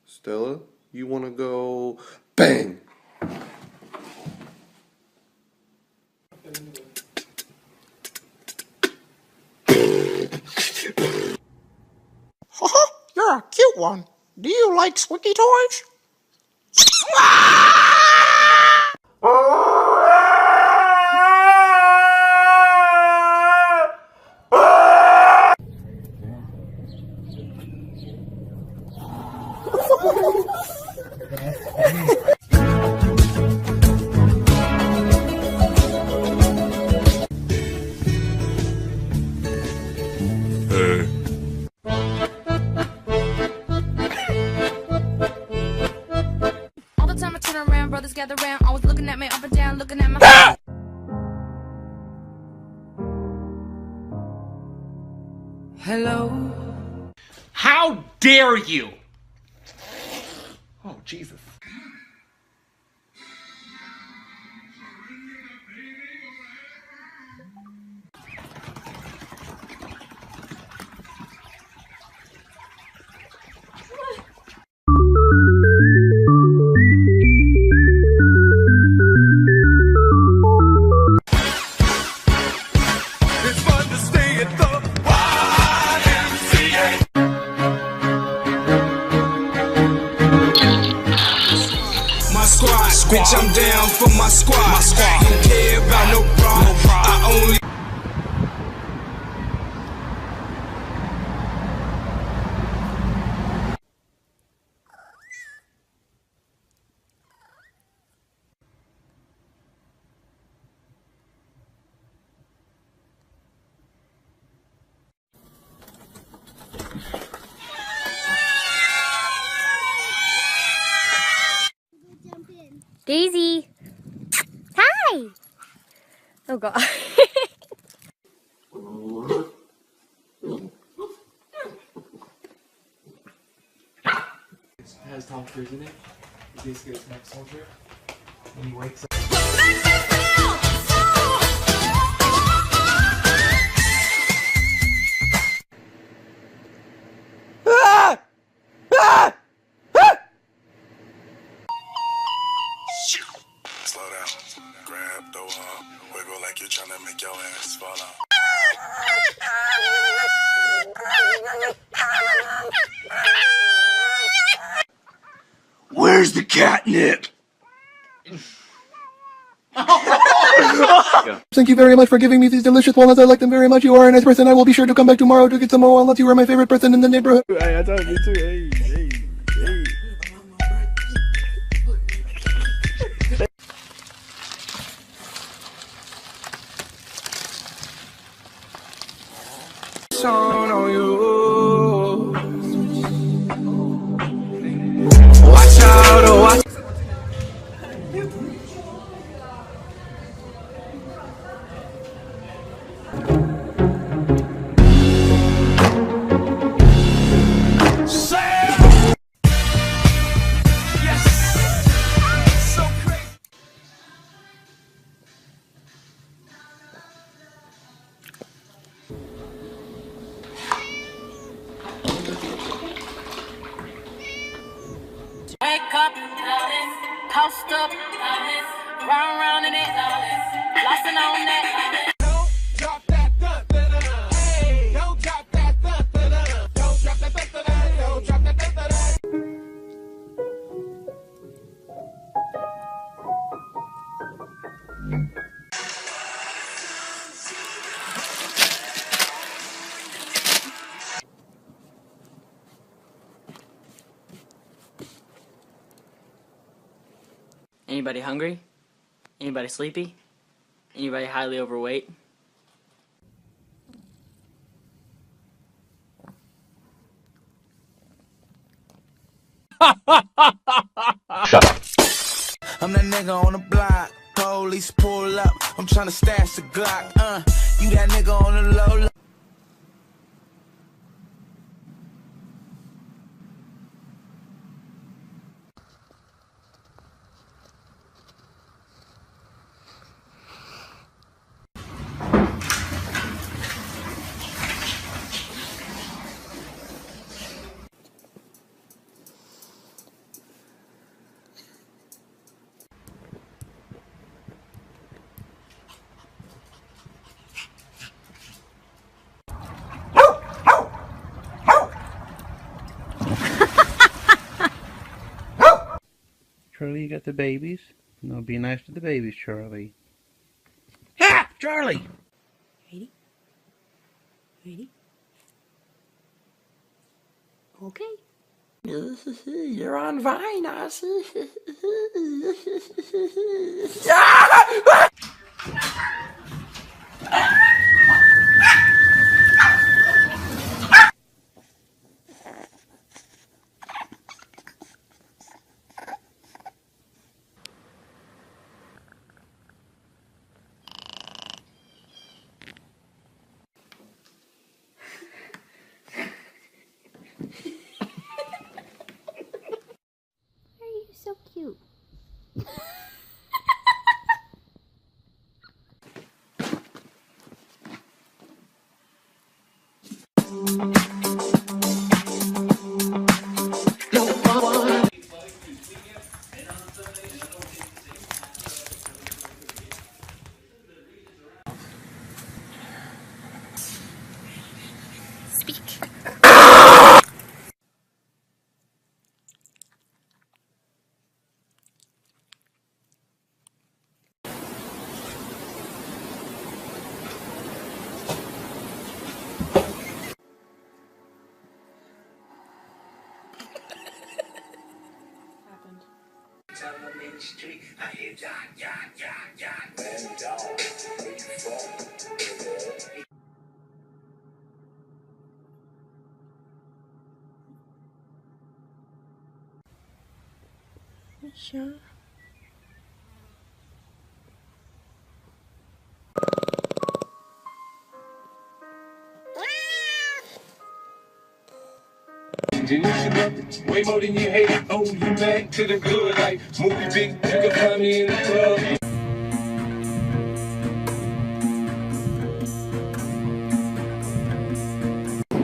Stella, you want to go bang? You're a cute one. Do you like squeaky toys? All the time I turn around, brothers gather round, always looking at me up and down, looking at my Hello? How dare you? Oh, Jesus. It's fun to stay at the YMCA. My squad, bitch, I'm down for my squad. Don't care about no bra. I only. Daisy! Hi! Oh god. It has Tom Cruise in it. He's basically a next soldier. And he wakes up. Slow down. Grab the wall. Wiggle like you're trying to make your ass fall out. Where's the catnip? Thank you very much for giving me these delicious walnuts. I like them very much. You are a nice person. I will be sure to come back tomorrow to get some more walnuts. You are my favorite person in the neighborhood. Hey, I told you too. Hey. On you. Watch out, oh, watch. Yes. So crazy. wake up, post up, round in it, flossing on that. Don't drop that hey, don't drop that don't drop that don't drop that Anybody hungry? Anybody sleepy? Anybody highly overweight? Shut up. I'm that nigga on the block. Police pull up. I'm tryna stash the Glock. You that nigga on the low. Charlie, you got the babies? No, be nice to the babies, Charlie. Ha! Charlie! Ready? Ready? Okay. You're on Vine, Ozzy. Why are you so cute? Speak. Sure. Way more than you hate it. Oh, you back to the good like movie big. You can find me in the club.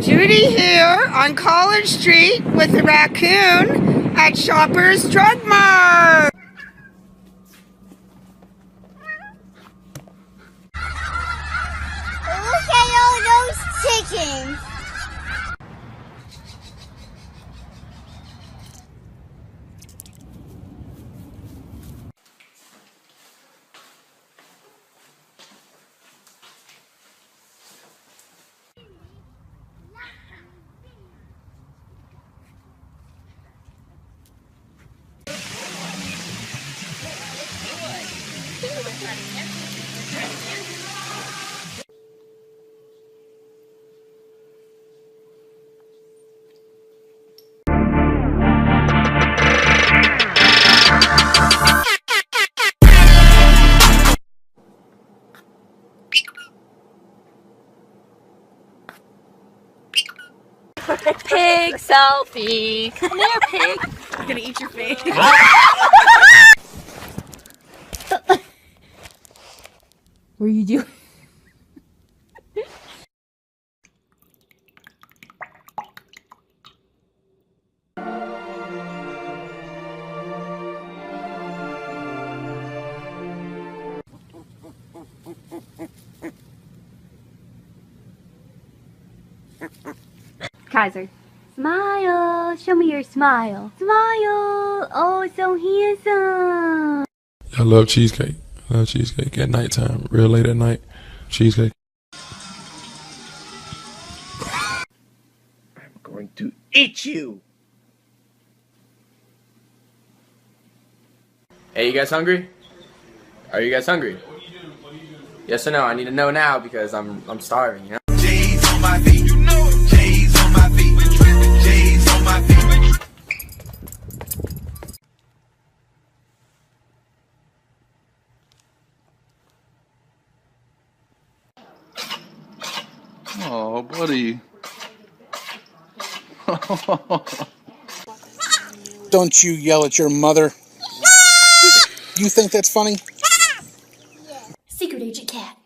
Judy here on College Street with the raccoon at Shoppers Drug Mart. Look at all those chickens. Pig selfie. Come here, pig. I'm gonna eat your face. What are you doing? Kaiser. Smile. Show me your smile. Smile. Oh, so handsome. I love cheesecake. I love cheesecake at nighttime, real late at night. Cheesecake. I'm going to eat you. Hey, you guys hungry? Are you guys hungry? Yes or no? I need to know now because I'm starving, you know? J's on my feet, you know it. J's on my feet, J's on my feet. Oh, buddy. Don't you yell at your mother. You think that's funny? Secret Agent Cat.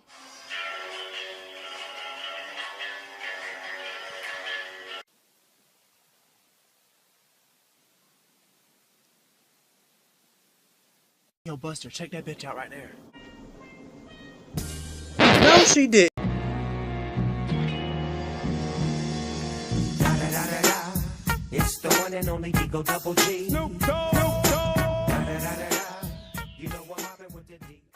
Yo, Buster, check that bitch out right there. No, she did. It's the one and only Digo Double G. Snoop Dogg. Da da da da da. You know I'm mobbing with the D.